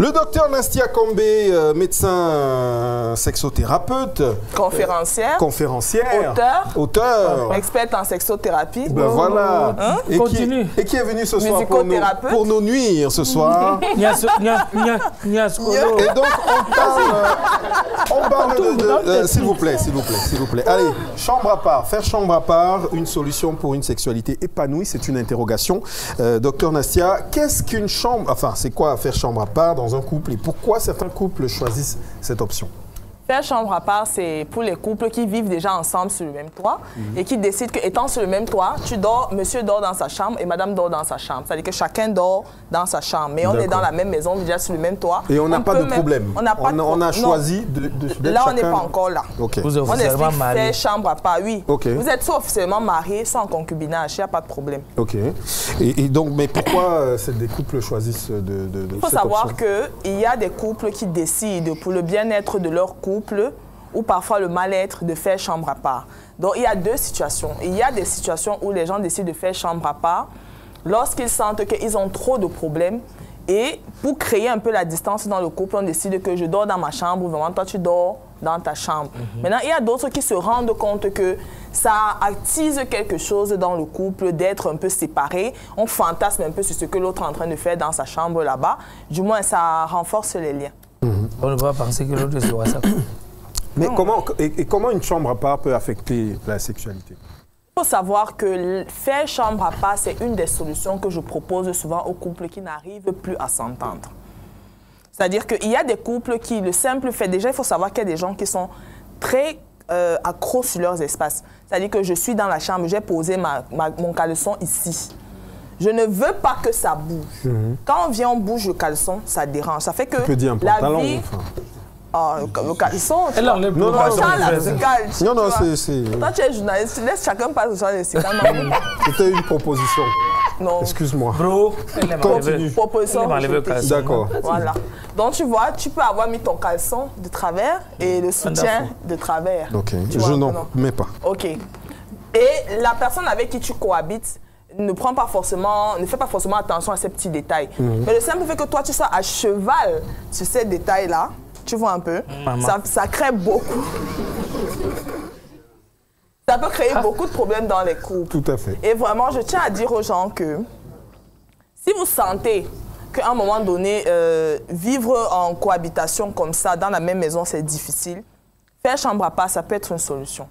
Le docteur Nastia Combé, médecin sexothérapeute. Conférencière. Auteur. Experte en sexothérapie. Ben voilà. Hein? Et qui est venu ce soir pour nous nuire ce soir. Et donc on parle de... S'il vous plaît. Allez, chambre à part. Faire chambre à part, une solution pour une sexualité épanouie, c'est une interrogation. Docteur Nastia, qu'est-ce qu'une chambre... Enfin, c'est quoi faire chambre à part dans un couple et pourquoi certains couples choisissent cette option? Faire chambre à part, c'est pour les couples qui vivent déjà ensemble sur le même toit et qui décident qu'étant sur le même toit, monsieur dort dans sa chambre et madame dort dans sa chambre. C'est-à-dire que chacun dort dans sa chambre. Mais on est dans la même maison, déjà sur le même toit. Et on n'a pas de problème. On a choisi d'être là, on n'est pas encore là. Okay. Vous êtes officiellement marié. Faire chambre à part, oui. Okay. Vous êtes soit officiellement marié, soit en concubinage, il n'y a pas de problème. Ok. Et donc, mais pourquoi des couples choisissent de Il faut savoir qu'il y a des couples qui décident pour le bien-être de leur couple ou parfois le mal-être de faire chambre à part. Donc, il y a deux situations. Il y a des situations où les gens décident de faire chambre à part lorsqu'ils sentent qu'ils ont trop de problèmes et pour créer un peu la distance dans le couple, on décide que je dors dans ma chambre ou vraiment toi tu dors dans ta chambre. Maintenant, il y a d'autres qui se rendent compte que ça attise quelque chose dans le couple d'être un peu séparés. On fantasme un peu sur ce que l'autre est en train de faire dans sa chambre là-bas. Du moins, ça renforce les liens. On ne va pas penser que l'autre est sur WhatsApp. Mais comment une chambre à part peut affecter la sexualité? Il faut savoir que faire chambre à part, c'est une des solutions que je propose souvent aux couples qui n'arrivent plus à s'entendre. C'est-à-dire qu'il y a des couples qui, le simple fait, déjà il faut savoir qu'il y a des gens qui sont très accros sur leurs espaces. C'est-à-dire que je suis dans la chambre, j'ai posé mon caleçon ici. Je ne veux pas que ça bouge. Quand on vient, on bouge le caleçon, ça dérange. Ça fait que tu peux dire un pantalon, enfin. Le caleçon, elle enlève le caleçon. Non, c'est... Toi, tu es journaliste, laisse chacun passer sur les sites. C'était une proposition. Non. Excuse-moi. Bro, continue. Proposition. D'accord. Voilà. Donc, tu vois, tu peux avoir mis ton caleçon de travers et le soutien de travers. Ok. Je n'en mets pas. Ok. Et la personne avec qui tu cohabites ne fait pas forcément attention à ces petits détails. Mais le simple fait que toi, tu sois à cheval sur ces détails-là, tu vois un peu, ça crée beaucoup. Ça peut créer beaucoup de problèmes dans les couples. Tout à fait. Et vraiment, je tiens à dire aux gens que si vous sentez qu'à un moment donné, vivre en cohabitation comme ça, dans la même maison, c'est difficile, faire chambre à part, ça peut être une solution.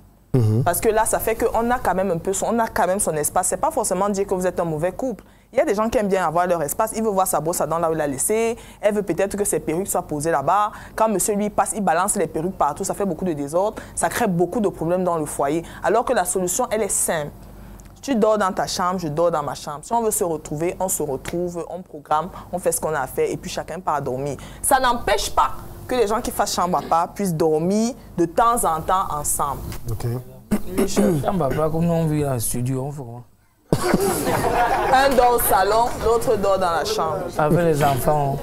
Parce que là, ça fait qu'on a quand même son espace. C'est pas forcément dire que vous êtes un mauvais couple. Il y a des gens qui aiment bien avoir leur espace. Il veut voir sa brosse à dents là où il l'a laissée. Elle veut peut-être que ses perruques soient posées là-bas. Quand monsieur lui passe, il balance les perruques partout. Ça fait beaucoup de désordre. Ça crée beaucoup de problèmes dans le foyer. Alors que la solution, elle est simple. Tu dors dans ta chambre, je dors dans ma chambre. Si on veut se retrouver, on se retrouve, on programme, on fait ce qu'on a à faire et puis chacun part dormir. Ça n'empêche pas que les gens qui fassent chambre à part puissent dormir de temps en temps ensemble. Ok. Chambre à part, comme nous on vit dans le studio, on fait comment? Un dort au salon, l'autre dort dans la chambre. Avec les enfants.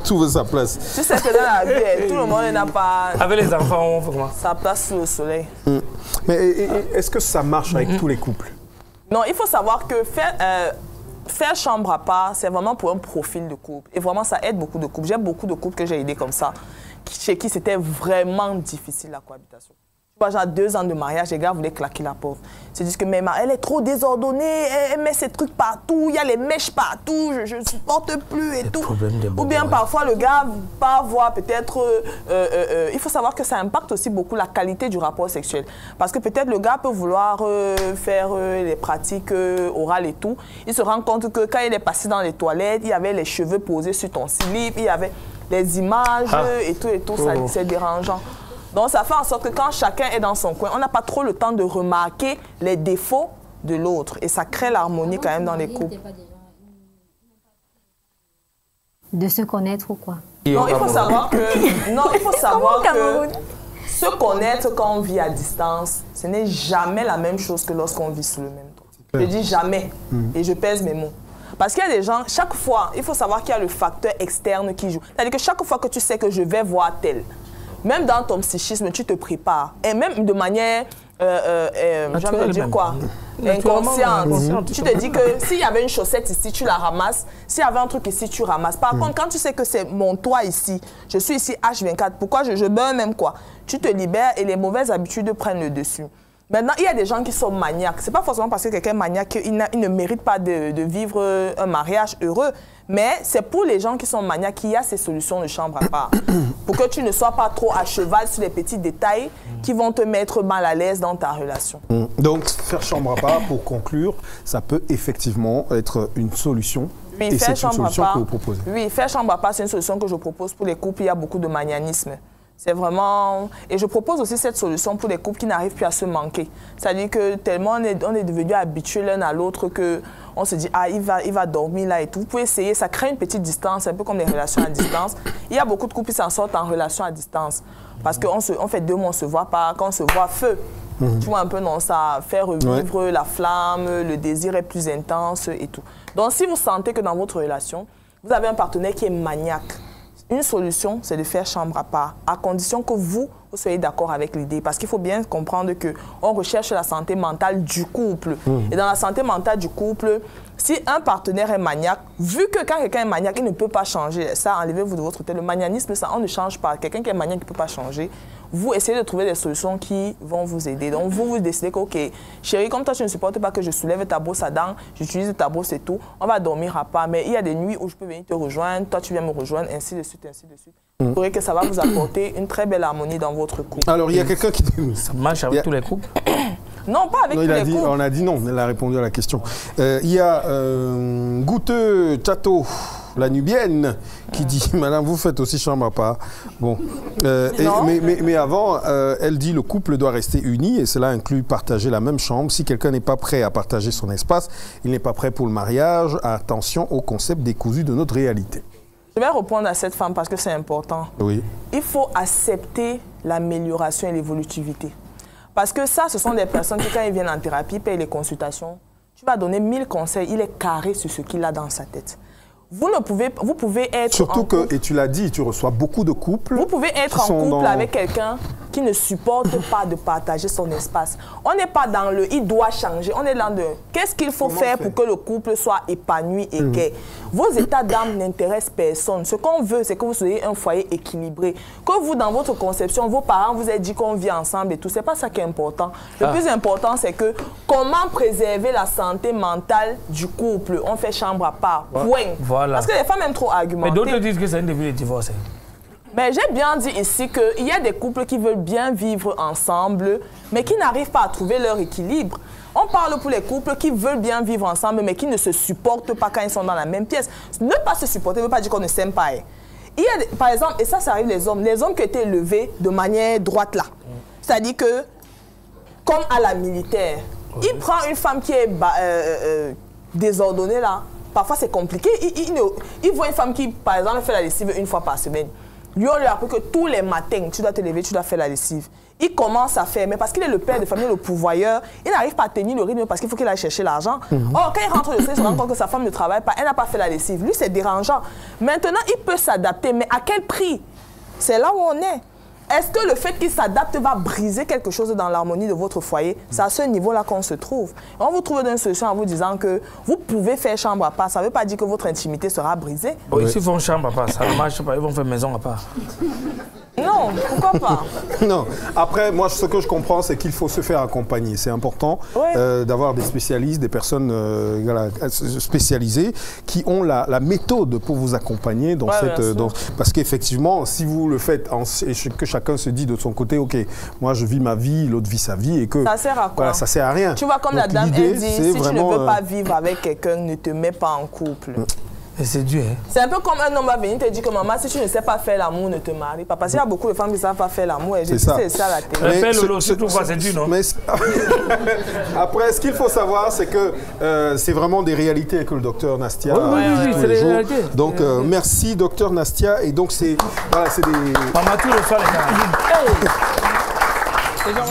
Tout veut sa place. Tu sais que dans la vie, tout le monde n'a pas... Avec les enfants, on fait comment? Sa place sous le soleil. Mais est-ce que ça marche avec tous les couples? Non, il faut savoir que faire chambre à part, c'est vraiment pour un profil de couple. Et vraiment, ça aide beaucoup de couples. J'ai beaucoup de couples que j'ai aidés comme ça, chez qui c'était vraiment difficile la cohabitation. Tu vois, genre 2 ans de mariage, les gars voulaient claquer la porte. Ils se disent que elle est trop désordonnée, elle met ses trucs partout, il y a les mèches partout, je ne supporte plus et tout. Ou bien parfois le gars va voir peut-être... il faut savoir que ça impacte aussi beaucoup la qualité du rapport sexuel. Parce que peut-être le gars peut vouloir faire les pratiques orales et tout. Il se rend compte que quand il est passé dans les toilettes, il y avait les cheveux posés sur ton slip, il y avait les images et tout, ça c'est dérangeant. Donc, ça fait en sorte que quand chacun est dans son coin, on n'a pas trop le temps de remarquer les défauts de l'autre. Et ça crée l'harmonie quand même dans les couples. De se connaître ou quoi? Non, il faut savoir que se connaître quand on vit à distance, ce n'est jamais la même chose que lorsqu'on vit sous le même toit. Je dis jamais. Et je pèse mes mots. Parce qu'il y a des gens, chaque fois, il faut savoir qu'il y a le facteur externe qui joue. C'est-à-dire que chaque fois que tu sais que je vais voir tel, même dans ton psychisme, tu te prépares. Et même de manière, je vais dire quoi, inconsciente. Tu te dis que s'il y avait une chaussette ici, tu la ramasses. S'il y avait un truc ici, tu ramasses. Par contre, quand tu sais que c'est mon toit ici, je suis ici H24, pourquoi je burn même quoi? Tu te libères et les mauvaises habitudes prennent le dessus. Maintenant, il y a des gens qui sont maniaques. Ce n'est pas forcément parce que quelqu'un est maniaque qu'il ne mérite pas de vivre un mariage heureux. Mais c'est pour les gens qui sont maniaques qu'il y a ces solutions de chambre à part. Pour que tu ne sois pas trop à cheval sur les petits détails qui vont te mettre mal à l'aise dans ta relation. Donc, faire chambre à part, pour conclure, ça peut effectivement être une solution. Oui, et c'est une solution que vous proposez. Oui, faire chambre à part, c'est une solution que je propose pour les couples. Il y a beaucoup de manianisme. C'est vraiment... Et je propose aussi cette solution pour les couples qui n'arrivent plus à se manquer. C'est-à-dire que tellement on est devenu habitués l'un à l'autre qu'on se dit « Ah, il va dormir là et tout ». Vous pouvez essayer, ça crée une petite distance, un peu comme les relations à distance. Il y a beaucoup de couples qui s'en sortent en relation à distance. Parce qu'on fait 2 mois, on ne se voit pas. Quand on se voit, feu. Tu vois un peu, non, ça fait revivre la flamme, le désir est plus intense et tout. Donc, si vous sentez que dans votre relation, vous avez un partenaire qui est maniaque, une solution, c'est de faire chambre à part, à condition que vous soyez d'accord avec l'idée. Parce qu'il faut bien comprendre qu'on recherche la santé mentale du couple. Et dans la santé mentale du couple, si un partenaire est maniaque, vu que quand quelqu'un est maniaque, il ne peut pas changer, ça, enlevez-vous de votre tête. Le manianisme, ça, on ne change pas. Quelqu'un qui est maniaque ne peut pas changer. Vous essayez de trouver des solutions qui vont vous aider. Donc, vous décidez que, OK, chérie, comme toi, tu ne supportes pas que je soulève ta brosse à dents, j'utilise ta brosse et tout, on va dormir à part. Mais il y a des nuits où je peux venir te rejoindre, toi, tu viens me rejoindre, ainsi de suite, ainsi de suite. Vous verrez que ça va vous apporter une très belle harmonie dans votre couple. Alors, il y a quelqu'un qui... Ça marche avec tous les couples? Non, pas avec tous les couples. On a dit non, elle a répondu à la question. Il y a Goûteux Chateau, la Nubienne, qui dit « Madame, vous faites aussi chambre à part ». Bon. Mais avant, elle dit « Le couple doit rester uni et cela inclut partager la même chambre. Si quelqu'un n'est pas prêt à partager son espace, il n'est pas prêt pour le mariage. Attention au concept décousu de notre réalité. » Je vais répondre à cette femme parce que c'est important. Oui. Il faut accepter l'amélioration et l'évolutivité. Parce que ça, ce sont des personnes qui, quand ils viennent en thérapie, payent les consultations, tu vas donner 1000 conseils, il est carré sur ce qu'il a dans sa tête. Vous pouvez être surtout que, et tu l'as dit, tu reçois beaucoup de couples. Vous pouvez être en couple avec quelqu'un qui ne supporte pas de partager son espace. On n'est pas dans le « il doit changer », on est dans le « qu'est-ce qu'il faut faire pour que le couple soit épanoui et gai ». Vos états d'âme n'intéressent personne. Ce qu'on veut, c'est que vous soyez un foyer équilibré. Que vous, dans votre conception, vos parents vous aient dit qu'on vit ensemble et tout, c'est pas ça qui est important. Le plus important, c'est que comment préserver la santé mentale du couple. On fait chambre à part, point. Voilà. Parce que les femmes aiment trop argumenter. Mais d'autres disent que c'est un début de divorce. Mais j'ai bien dit ici qu'il y a des couples qui veulent bien vivre ensemble, mais qui n'arrivent pas à trouver leur équilibre. On parle pour les couples qui veulent bien vivre ensemble, mais qui ne se supportent pas quand ils sont dans la même pièce. Ne pas se supporter ne veut pas dire qu'on ne s'aime pas. Il y a, par exemple, et ça arrive les hommes qui ont été élevés de manière droite là. C'est-à-dire que, comme à la militaire, il prend une femme qui est désordonnée là. Parfois, c'est compliqué. Il voit une femme qui, par exemple, fait la lessive 1 fois par semaine. Lui, on lui a appris que tous les matins, tu dois te lever, tu dois faire la lessive. Il commence à faire, mais parce qu'il est le père de famille, le pourvoyeur, il n'arrive pas à tenir le rythme parce qu'il faut qu'il aille chercher l'argent. Or, quand il rentre le soir, il se rend compte que sa femme ne travaille pas, elle n'a pas fait la lessive. Lui, c'est dérangeant. Maintenant, il peut s'adapter, mais à quel prix? C'est là où on est. Est-ce que le fait qu'il s'adapte va briser quelque chose dans l'harmonie de votre foyer? C'est à ce niveau-là qu'on se trouve. Et on vous trouve une solution en vous disant que vous pouvez faire chambre à part. Ça ne veut pas dire que votre intimité sera brisée. Oui, s'ils font chambre à part, ça ne marche pas. Ils vont faire maison à part. Non, pourquoi pas? Non. Après, moi, ce que je comprends, c'est qu'il faut se faire accompagner. C'est important d'avoir des spécialistes, des personnes spécialisées qui ont la méthode pour vous accompagner dans parce qu'effectivement, si vous le faites et que chacun se dit de son côté, ok, moi je vis ma vie, l'autre vit sa vie et que ça sert à quoi? Voilà, ça sert à rien. Tu vois, comme la dame elle dit, si tu ne veux pas vivre avec quelqu'un, ne te mets pas en couple. Et c'est dur, hein? C'est un peu comme un homme va venir te dire que maman, si tu ne sais pas faire l'amour, ne te marie pas. Parce qu'il y a beaucoup de femmes qui ne savent pas faire l'amour. C'est ça la télé. Mais Lolo, surtout pas, c'est dur, non? Mais après, ce qu'il faut savoir, c'est que c'est vraiment des réalités que le docteur Nastia oui, tous les jours. Donc, merci, docteur Nastia. Et donc, c'est des... Maman, tout le soir, les gars.